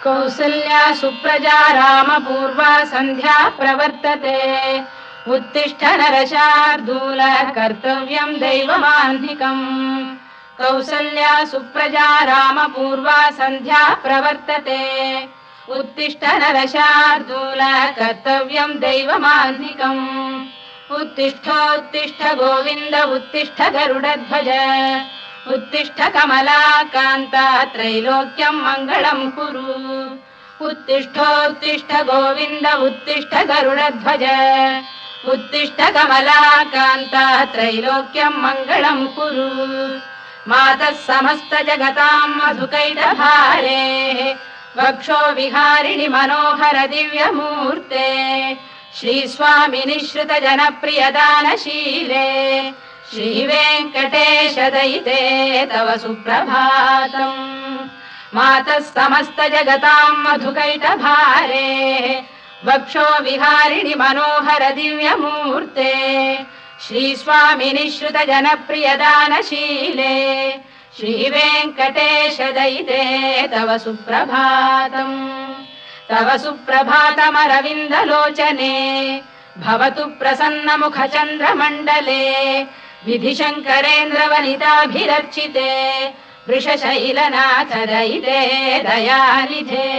कौसल्या सुप्रजा रामपूर्वा सन्ध्या प्रवर्तते उत्तिष्ठ नरशार्दूल कर्तव्यं दैवमान्धिकम् कौसल्या सुप्रजा रामपूर्वा सन्ध्या प्रवर्तते उत्तिष्ठ नरशार्दूल कर्तव्यं दैवमान्धिकम् उत्तिष्ठोत्तिष्ठ गोविन्द उत्तिष्ठ गरुडध्वज उत्तिष्ठ कमलाकान्ता त्रैलोक्यं मङ्गलं कुरु उत्तिष्ठोत्तिष्ठ गोविन्द उत्तिष्ठ गरुडध्वज उत्तिष्ठ कमलाकान्ता त्रैलोक्यं मङ्गलं कुरु मातः समस्त जगतां मधुकैटभारे वक्षो विहारिणि मनोहर दिव्यमूर्ते श्रीस्वामिनि श्रुत जनप्रियदानशीले श्रीवेङ्कटेश दयिते तव सुप्रभातम् मातः समस्त जगतां मधुकैटभारे वक्षो विहारिणि मनोहर दिव्यमूर्ते श्रीस्वामिनि श्रुत जनप्रियदानशीले श्रीवेङ्कटेश दयिते तव सुप्रभातम् तव सुप्रभातमरविन्दलोचने भवतु प्रसन्नमुखचन्द्रमण्डले विधिशङ्करेन्द्रवनिताभिरर्चिते वृषशैलनाथ दयिते दयानिधे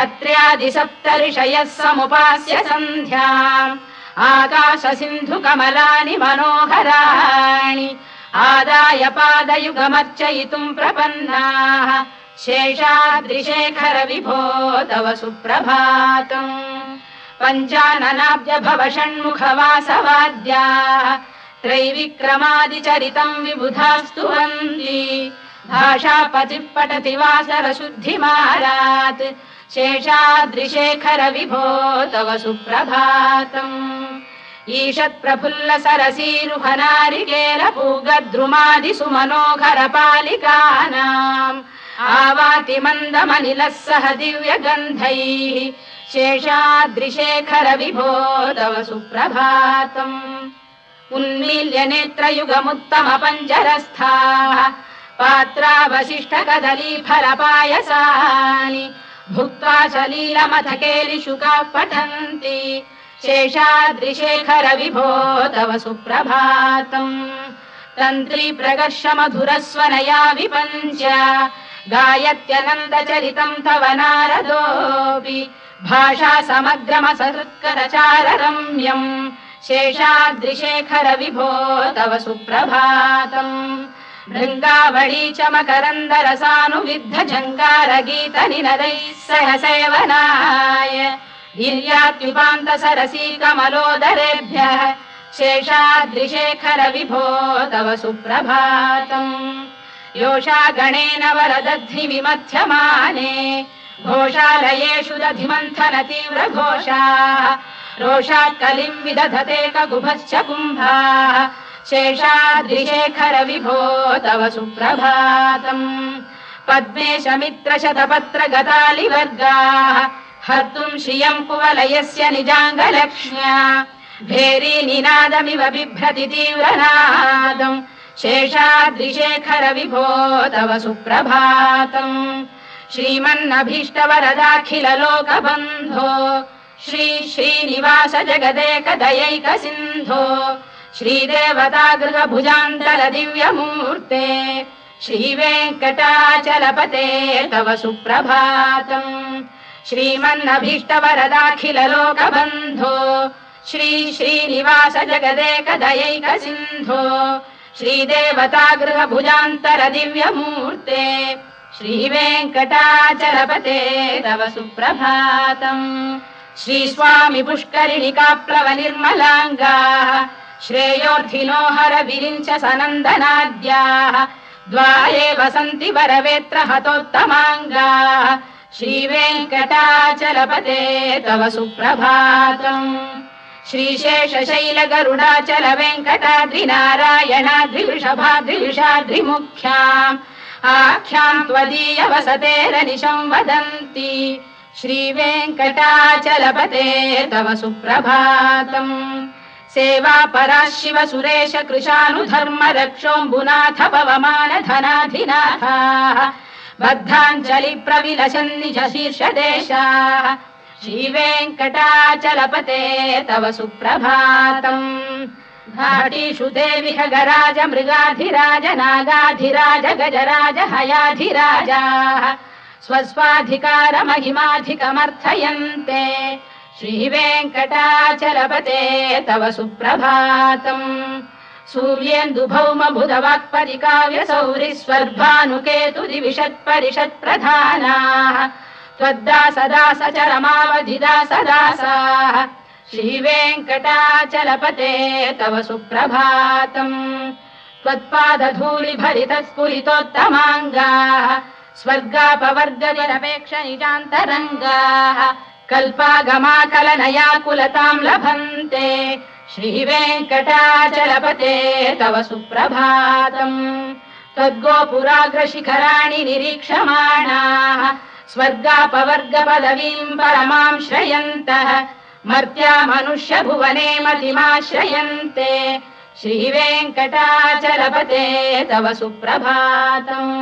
अत्र्यादिसप्तऋषयः समुपास्य सन्ध्याम् आकाशसिन्धुकमलानि मनोहराणि आदाय पादयुगमर्चयितुम् प्रपन्नाः शेषाद्रिशेखर विभो तव सुप्रभातम् पञ्चाननाब्ज भव षण्मुखवासवाद्याः त्रैविक्रमादिचरितम् विबुधास्तुवन्ति भाषापतिः पठति वासरशुद्धिमारात् शेषाद्रिशेखर विभो तव सुप्रभातम् ईषत्प्रफुल्ल सरसीरुहनारिकेलपूगद्रुमादिसुमनोहर पालिकानाम् आवाति मन्दमनिलः सह दिव्यगन्धैः शेषाद्रिशेखर विभो तव सुप्रभातम् उन्मील्य नेत्रयुगमुत्तम पञ्जरस्थाः पात्रावशिष्ट कदलीफलपायसानि भुक्त्वा सलीलमथ केलिशुकाः पठन्ति शेषाद्रिशेखर विभो तव सुप्रभातम् तन्त्री प्रकर्ष मधुरस्वनया विपञ्च गायत्यनन्दचरितम् तव नारदोऽपि भाषा समग्रमसहृत्करचार रम्यम् शेषाद्रिशेखर विभो तव सुप्रभातम् भृङ्गावळी च मकरन्दरसानुविद्ध झङ्कार गीत निनदैः सह सेवनाय गिर्यात्युपान्त सरसी कमलोदरेभ्यः शेषाद्रिशेखर विभो तव सुप्रभातम् योषा गणेन वरदध्नि विमथ्यमाने घोषालयेषु दधिमन्थन तीव्र घोषाः रोषात् कलिम् विदधते ककुभश्च कुम्भाः शेषाद्रिशेखर विभो तव सुप्रभातम् पद्मेश मित्र शतपत्र गतालिवर्गाः हर्तुम् श्रियम् कुवलयस्य निजाङ्गलक्ष्म्या भेरी निनादमिव बिभ्रति तीव्रनादम् शेषाद्रिशेखर विभो तव सुप्रभातम् श्रीमन्नभीष्टवरदाखिल लोकबन्धो श्री श्रीनिवास जगदेकदयैक सिन्धो श्रीदेवतागृह भुजान्तल दिव्यमूर्ते श्रीवेङ्कटाचलपते तव सुप्रभातम् श्रीमन्नभीष्टवरदाखिल लोकबन्धो श्री श्रीनिवास जगदेकदयैक सिन्धो श्रीदेवतागृह भुजान्तर दिव्यमूर्ते श्रीवेङ्कटाचलपते तव सुप्रभातम् श्रीस्वामि पुष्करिणिकाप्लव निर्मलाङ्गाः श्रेयोर्थिनो हर विरिञ्च सनन्दनाद्याः द्वारे वसन्ति वरवेत्र हतोत्तमाङ्गाः श्रीवेङ्कटाचलपते तव सुप्रभातम् श्रीशेषशैल गरुडाचल वेङ्कटाद्रिनारायणाद्रिवृषभाद्रिविषाद्रिमुख्याम् आख्याम् त्वदीय वसतेरनिशं वदन्ति श्रीवेङ्कटाचलपते तव सुप्रभातम् सेवा परा शिव सुरेश कृशानुधर्म रक्षोऽम्बुनाथ पवमान धनाधिनाथाः बद्धाञ्जलि प्रविलसन् निज शीर्षदेशाः श्रीवेङ्कटाचलपते तव सुप्रभातम् घाटीषु देवि खगराज मृगाधिराज नागाधिराज गजराज हयाधिराजाः स्वस्वाधिकार महिमाधिकमर्थयन्ते श्रीवेङ्कटाचलपते तव सुप्रभातम् सूर्येन्दुभौम बुधवाक्परिकाव्य सौरि स्वर्भानुकेतु दिविषत्परिषत्प्रधानाः त्वद्दासदास चरमावधिदासदासाः श्रीवेङ्कटाचलपते तव सुप्रभातम् त्वत्पादधूलिभरितस्फुरितोत्तमाङ्गाः स्वर्गापवर्गनिरपेक्ष निजान्तरङ्गाः कल्पागमाकलनयाकुलताम् लभन्ते श्रीवेङ्कटाचलपते तव सुप्रभातम् त्वद्गोपुराग्रशिखराणि निरीक्षमाणाः स्वर्गापवर्गपदवीम् परमाम् श्रयन्तः मर्त्या मनुष्य भुवने मतिमाश्रयन्ते श्रीवेङ्कटाचलपते तव सुप्रभातम्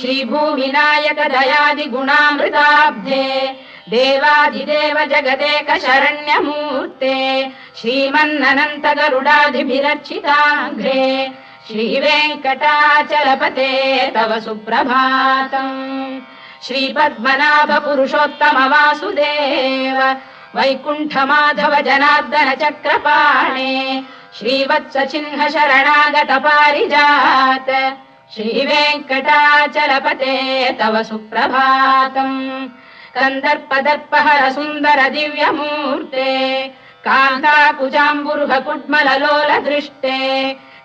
श्रीभूमिनायक दयादिगुणामृताब्धे देवादिदेव जगदेक शरण्यमूर्ते श्रीमन्ननन्त गरुडादिभिरर्चिताङ्घ्रे श्रीवेङ्कटाचलपते तव सुप्रभातम् श्रीपद्मनाभ पुरुषोत्तम वासुदेव वैकुण्ठ माधव जनार्दन चक्रपाणे श्रीवत्स चिह्न शरणागत पारिजात श्रीवेङ्कटाचलपते तव सुप्रभातम् कन्दर्पदर्पहर सुन्दर दिव्यमूर्ते कान्ताकुजाम्बुरुह कुड्मललोल दृष्टे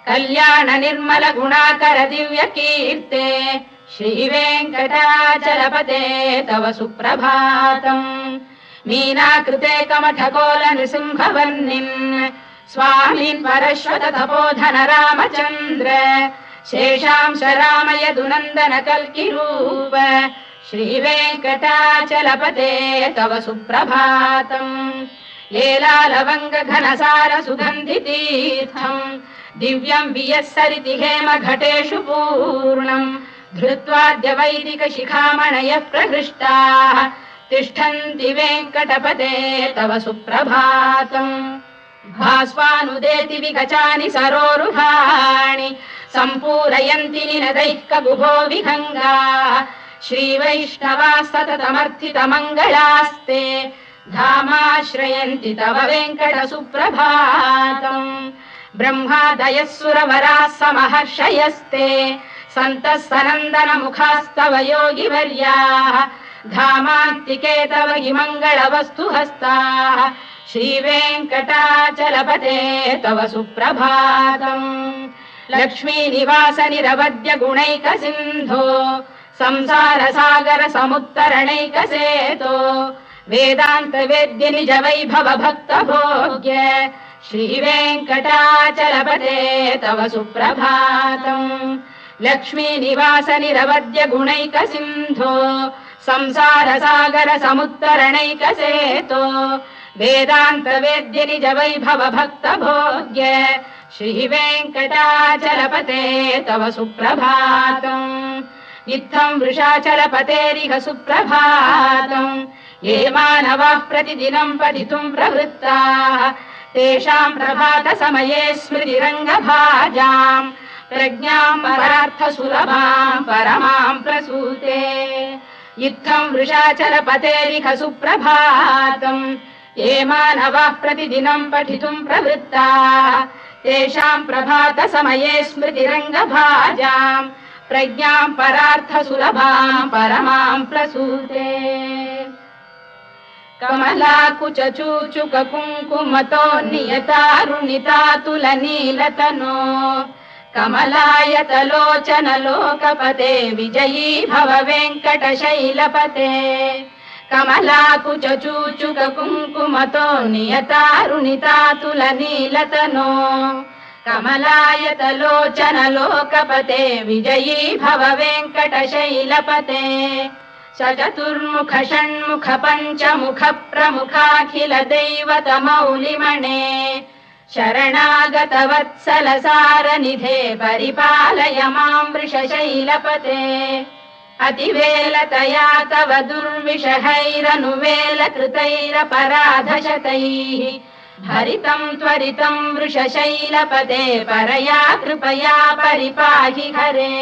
कल्याण निर्मल गुणाकर दिव्य कीर्ते श्रीवेङ्कटाचलपते तव सुप्रभातम् मीनाकृते कमठकोल नृसिंहवर्णिन् स्वामीन् परश्वत तपोधन रामचन्द्र शेषांश रामयदुनन्दन कल्किरूप श्रीवेङ्कटाचलपते तव सुप्रभातम् लेलालवङ्ग घनसार सुगन्धितीर्थम् दिव्यम् वियस्सरिति हेम घटेषु पूर्णम् धृत्वाद्य वैदिक शिखामणयः प्रहृष्टाः तिष्ठन्ति वेङ्कटपते तव सुप्रभातम् भास्वानुदेति विगचानि सरोरुहाणि सम्पूरयन्ति निनदैः कगुभो विहङ्गाः श्रीवैष्णवाः सततमर्थितमङ्गलास्ते धामाश्रयन्ति तव वेङ्कट सुप्रभातम् ब्रह्मादयः सुरवराः समहर्षयस्ते सन्तः सनन्दन मुखास्तव योगिवर्याः धामान्तिके तव हि मङ्गलवस्तु हस्ताः श्रीवेङ्कटाचलपते तव सुप्रभातम् लक्ष्मीनिवास निरवद्य गुणैक सिन्धो संसार सागर समुत्तरणैक सेतो वेदान्त वेद्य निज वैभव भक्त भोग्य श्रीवेङ्कटाचलपते तव सुप्रभातम् लक्ष्मीनिवास निरवद्य गुणैक सिन्धो संसार सागर समुत्तरणैक सेतो वेदान्त वेद्य निज वैभव भक्त भोग्य श्रीवेङ्कटाचलपते तव सुप्रभातम् इत्थम् वृषाचलपतेरिह सुप्रभातम् ये मानवाः प्रतिदिनम् पठितुम् प्रवृत्ताः तेषाम् प्रभात समये स्मृतिरङ्गभाजाम् प्रज्ञाम् परार्थ सुलभाम् परमाम् प्रसूते इत्थम् वृषाचलपतेरिह सुप्रभातम् ये मानवाः प्रतिदिनम् पठितुम् प्रवृत्ताः तेषाम् प्रभात समये स्मृतिरङ्गभाजाम् प्रज्ञाम् परार्थ सुलभाम् परमाम् प्रसूते कमलाकुच चूचुक कुङ्कुमतो नियतारुणितातुल नीलतनो कमलायतलोचन लोकपते विजयी भव वेङ्कटशैलपते कमलाकुच चूचुक कुङ्कुमतो नियतारुणितातुल नीलतनो कमलायतलोचन लोकपते विजयी भव वेङ्कटशैलपते सचतुर्मुख षण्मुख पञ्चमुख प्रमुखाखिल दैवत मौलिमणे शरणागतवत्सलसारनिधे परिपालय मां वृषशैलपते अतिवेलतया तव दुर्विषहैरनुवेलकृतैरपराधशतैः हरितं त्वरितं वृषशैलपते परया कृपया परिपाहि हरे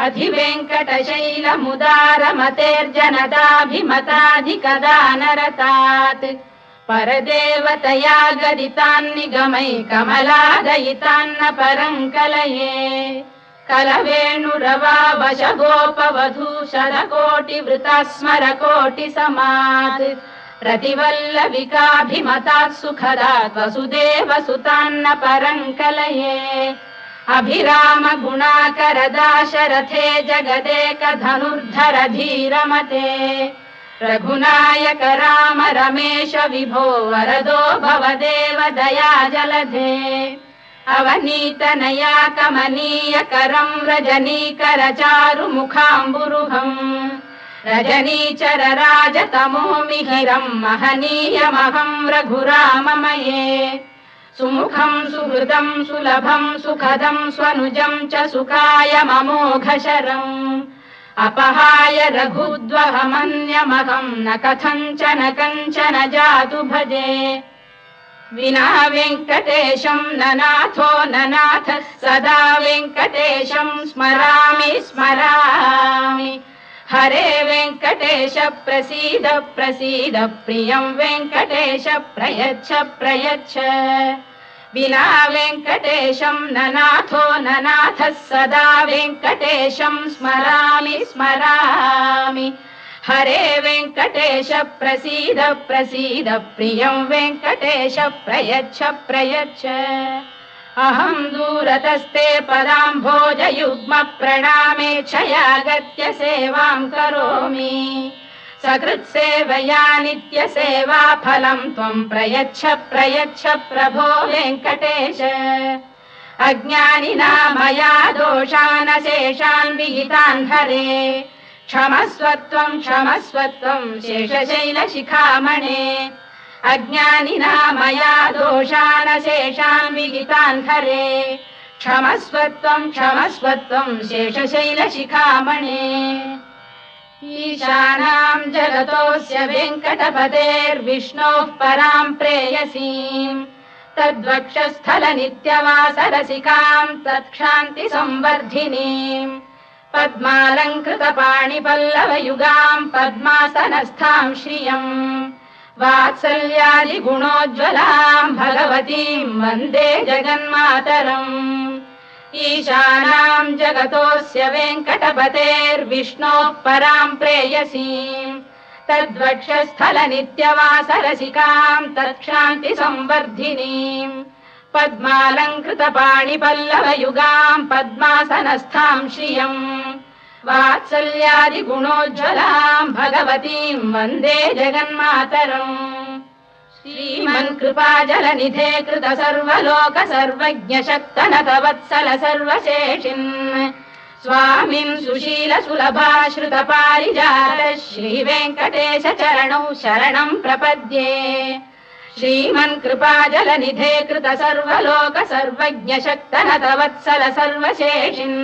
अधिवेङ्कटशैलमुदारमतेर्जनताभिमताधिकदानरतात् परदेवतया गदितान्निगमै कमलादयितान्न परं कलये कलवेणुरवावशगोपवधूशरकोटिवृता स्मरकोटिसमात् प्रतिवल्लविकाभिमतात् सुखदात् वसुदेवसुतान्न परं कलये अभिराम गुणाकरदाशरथे जगदेकधनुर्धर धीरमते रघुनायक राम रमेश विभो वरदो भवदेव दया जलधे अवनीतनया कमनीयकरं रजनीकर चारुमुखाम्बुरुहम् रजनीचर राजतमो मिहिरं महनीयमहं रघुराममये सुमुखं सुहृदं सुलभं सुखदं स्वनुजं च सुखायममोघशरम् अपहाय रघुद्वहमन्यमहं न कथञ्चन कञ्चन जातु भजे विना वेङ्कटेशं ननाथो ननाथः सदा वेङ्कटेशं स्मरामि स्मरामि हरे वेङ्कटेश प्रसीद प्रसीद प्रियं वेङ्कटेश प्रयच्छ प्रयच्छ विना वेङ्कटेशं ननाथो ननाथः सदा वेङ्कटेशं स्मरामि स्मरामि हरे वेङ्कटेश प्रसीद प्रसीद प्रियं वेङ्कटेश प्रयच्छ प्रयच्छ अहं दूरतस्ते पदाम्भोजयुग्म प्रणामेच्छयागत्य सेवां करोमि सकृत्सेवया नित्यसेवा फलं त्वं प्रयच्छ प्रयच्छ प्रभो वेङ्कटेश अज्ञानिना मया दोषानशेषान् विहितान् हरे क्षमस्वत्वं शेषशैलशिखामणे अज्ञानिना मया दोषानशेषान् विहितान् हरे क्षमस्वत्वं शेषशैलशिखामणे ईशानां जगतोऽस्य वेङ्कटपतेर्विष्णोः परां प्रेयसीं तद्वक्षस्थलनित्यवासरसिकां तत्क्षान्तिसंवर्धिनीं पद्मालङ्कृतपाणिपल्लवयुगां पद्मासनस्थां श्रियम् वात्सल्यादिगुणोज्ज्वलां भगवतीं वन्दे जगन्मातरम् ईशानां जगतोऽस्य वेङ्कटपतेर्विष्णोः परां प्रेयसीं तद्वक्षस्थलनित्यवासरसिकां तत्क्षान्तिसंवर्धिनीं पद्मालङ्कृतपाणिपल्लवयुगां पद्मासनस्थां श्रियम् वात्सल्यादिगुणोज्ज्वलां भगवतीं वन्दे जगन्मातरम् श्रीमन्कृपाजलनिधे कृत सर्वलोक सर्वज्ञ शक्तनतवत्सल सर्वशेषिन् स्वामिन् सुशील सुलभाश्रित पारिजात श्रीवेङ्कटेश चरणौ शरणं प्रपद्ये श्रीमन्कृपाजलनिधे कृत सर्वलोक सर्वज्ञ शक्तनतवत्सल सर्वशेषिन्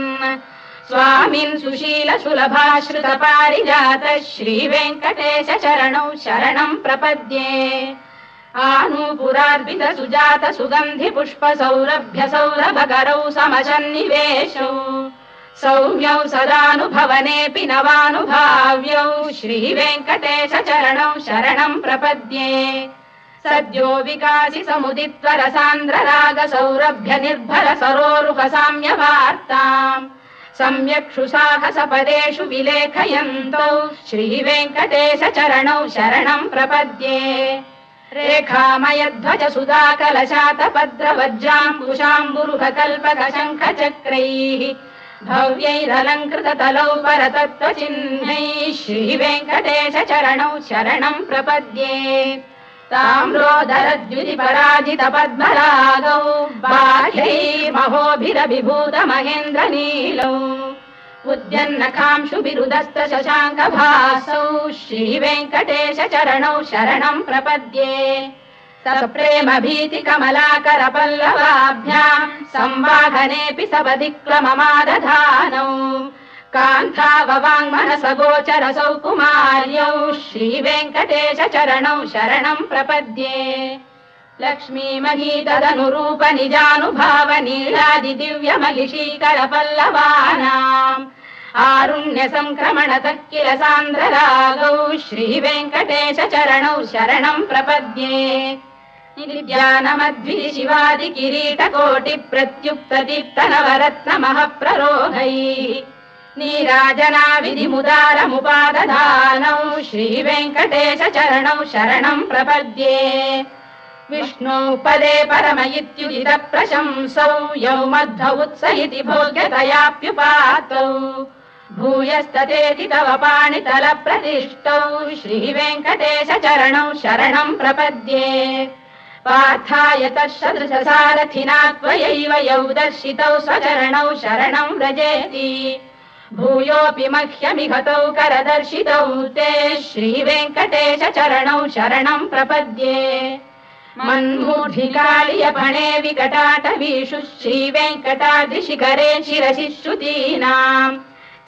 स्वामिन् सुशील सुलभाश्रित पारिजात श्रीवेङ्कटेश चरणौ शरणं प्रपद्ये आनूपुरार्पित सुजात सुगन्धि पुष्प सौरभ्य सौरभकरौ समसन्निवेशौ सौम्यौ सदानुभवनेऽपि नवानुभाव्यौ श्रीवेङ्कटेश चरणौ शरणं प्रपद्ये सद्यो विकासि समुदित्वर सान्द्र राग सौरभ्य निर्भर सरोरुह साम्यवार्ताम् सम्यक् शुसाहसपदेषु विलेखयन्तौ श्रीवेङ्कटेश चरणौ शरणं प्रपद्ये रेखामयध्वज सुधाकलशातपद्रवज्राङ्कुशाम्बुरुहकल्पकशङ्खचक्रैः भव्यैरलङ्कृततलौ परतत्त्वचिह्नैः श्रीवेङ्कटेश चरणौ शरणं प्रपद्ये ताम्रोदरद्युतिपराजित पद्मरागौ बाह्यैर्महोभिरभिभूत महेन्द्रनीलौ उद्यन्नखांशुभिरुदस्त शशाङ्कभासौ श्रीवेङ्कटेश चरणौ शरणं प्रपद्ये सप्रेम भीति कमलाकर पल्लवाभ्याम् संवाहनेऽपि सपदिक्लममादधानौ कान्थाववाङ्मनस गोचरसौ कुमार्यौ श्रीवेङ्कटेश चरणौ शरणं प्रपद्ये लक्ष्मी महीतदनुरूप निजानुभाव नीलादि दिव्य महिषीकर पल्लवानाम् आरुण्य संक्रमणतः किल सान्द्ररागौ श्रीवेङ्कटेश चरणौ शरणं प्रपद्ये निद्यानमद्भि शिवादि किरीटकोटि प्रत्युक्त दीप्त नवरत्न महप्ररोहैः नीराजना विधिमुदारमुपादधानौ श्रीवेङ्कटेश चरणौ शरणं प्रपद्ये विष्णु पदे परम इत्युदित प्रशंसौ यौ मध्व उत्स इति भोग्यतयाप्युपातौ भूयस्ततेति तव पाणितल प्रतिष्ठौ श्रीवेङ्कटेश चरणौ शरणं प्रपद्ये पार्थाय तत्सदृश सारथिना त्वयैव यौ दर्शितौ स्वचरणौ शरणं व्रजेति भूयोऽपि मह्यमिहतौ करदर्शितौ ते श्रीवेङ्कटेश चरणौ शरणं प्रपद्ये मन्मूर्धिकालियपणे विकटाटवीषु श्रीवेङ्कटाद्रिशिखरे शिरसि श्रुतीनाम्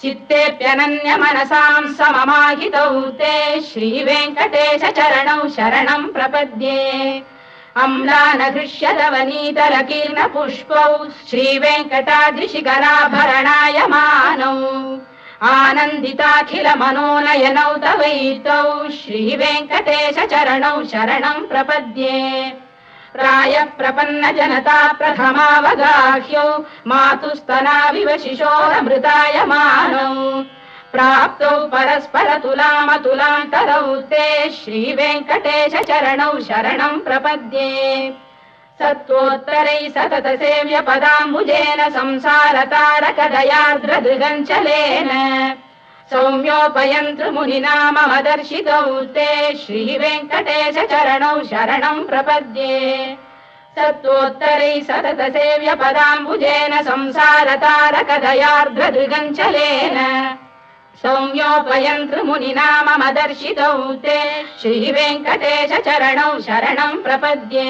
चित्तेऽप्यनन्य मनसां सममाहितौ ते श्रीवेङ्कटेश चरणौ शरणं प्रपद्ये अम्लानघृष्यदवनीतलकीर्ण पुष्पौ श्रीवेङ्कटाद्रिशिखराभरणायमानौ आनन्दिताखिल मनोनयनौ तवैतौ श्रीवेङ्कटेश चरणौ शरणं प्रपद्ये प्रायः प्रपन्न जनता प्रथमावगाह्यौ मातुस्तनाविव शिशोरमृतायमानौ प्राप्तौ परस्पर तुलामतुलान्तरौ ते श्रीवेङ्कटेश चरणौ शरणं प्रपद्ये सत्त्वोत्तरै सतत सेव्य पदाम्बुजेन संसार तारक दयार्द्रदृगञ्चलेन सौम्योपयन्तृमुनिना मम दर्शितौ ते श्रीवेङ्कटेश चरणौ शरणं प्रपद्ये सत्त्वोत्तरै सतत सेव्य पदाम्बुजेन संसार तारक दयार्द्रदृगञ्चलेन सौम्योपयन्तृमुनिना मम दर्शितौ ते श्रीवेङ्कटेश चरणौ शरणं प्रपद्ये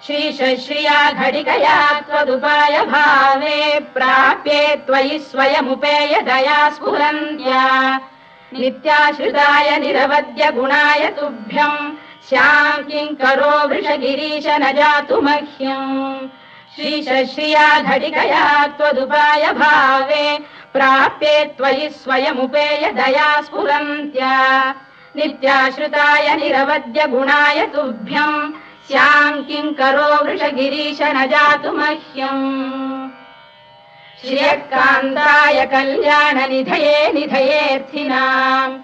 श्रीशश्रिया घटिकया त्वदुपाय भावे प्राप्ये त्वयि स्वयमुपेय दया स्फुरन्त्या नित्याश्रिताय निरवद्य गुणाय तुभ्यम् स्यां किङ्करो वृषगिरीश न जातु मह्यम् श्रीशश्रिया घटिकया त्वदुपाय भावे प्राप्ये त्वयि स्वयमुपेय दया स्फुरन्त्या नित्याश्रिताय निरवद्य गुणाय तुभ्यम् स्यां किङ्करो वृषगिरीश न जातु मह्यम् श्रियकान्ताय कल्याण निधये निधयेऽर्थिनाम्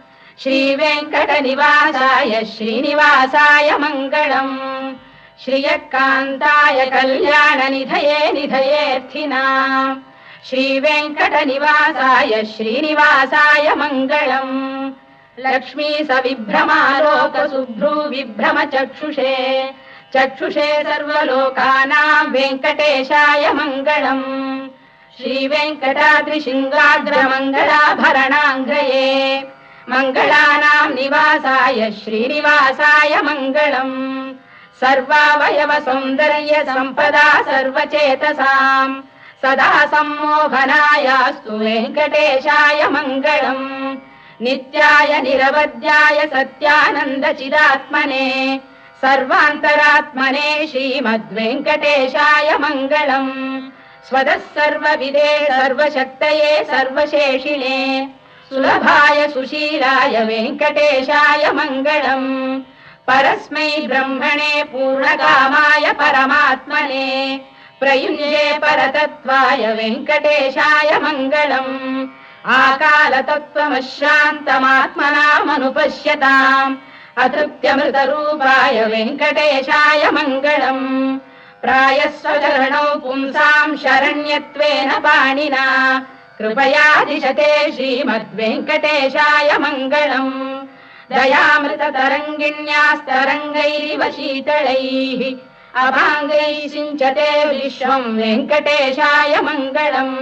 श्रीवेङ्कटनिवासाय श्रीनिवासाय मङ्गलम् श्रियकान्ताय कल्याण निधये निधयेऽर्थिनाम् श्रीवेङ्कटनिवासाय श्रीनिवासाय मङ्गलम् लक्ष्मी सविभ्रमालोक सुभ्रू विभ्रम चक्षुषे चक्षुषे सर्वलोकानां वेङ्कटेशाय मङ्गलम् श्रीवेङ्कटाद्रिशृङ्गाग्रमङ्गलाभरणाङ्गये मङ्गलानां निवासाय श्रीनिवासाय मङ्गलम् सर्वावयव सौन्दर्य सम्पदा सर्वचेतसां सदा सम्मोहनायास्तु वेङ्कटेशाय मङ्गलम् नित्याय निरवध्याय सत्यानन्द चिदात्मने सर्वान्तरात्मने श्रीमद्वेङ्कटेशाय मङ्गलम् स्वतः सर्वविदे सर्वशक्तये सर्वशेषिणे सुलभाय सुशीलाय वेङ्कटेशाय मङ्गलम् परस्मै ब्रह्मणे पूर्णकामाय परमात्मने प्रयुञ्जे परतत्त्वाय वेङ्कटेशाय मङ्गलम् आकालतत्त्वमश्रान्तमात्मनामनुपश्यताम् अतृप्त्यमृतरूपाय वेङ्कटेशाय मङ्गलम् प्रायस्वचरणौ पुंसां शरण्यत्वेन पाणिना कृपया दिशते श्रीमद्वेङ्कटेशाय मङ्गलम् दयामृततरङ्गिण्यास्तरङ्गैरिव शीतलैः अभाङ्गैः सिञ्चते विश्वं वेङ्कटेशाय मङ्गलम्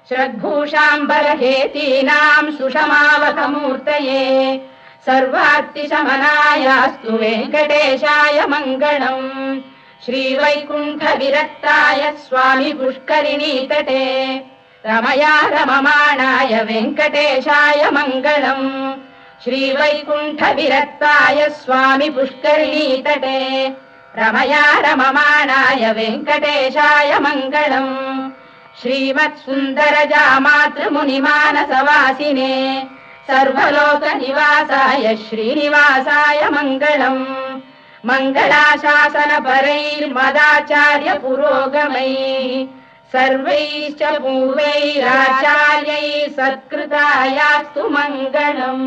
श्रद्भूषाम्बरहेतीनां सुषमावकमूर्तये सर्वार्तिशमनायास्तु वेङ्कटेशाय मङ्गलम् श्रीवैकुण्ठविरक्ताय स्वामी पुष्करिणीतटे रमया रममाणाय वेङ्कटेशाय मङ्गलम् श्रीवैकुण्ठविरक्ताय स्वामी पुष्करिणीतटे रमया रममाणाय वेङ्कटेशाय मङ्गलम् श्रीमत्सुन्दरजामातृमुनिमानसवासिने सर्वलोकनिवासाय श्रीनिवासाय मङ्गलम् मङ्गलाशासनपरैर्मदाचार्य पुरोगमैः सर्वैश्च पूर्वैराचार्यैः सत्कृतायास्तु मङ्गलम्।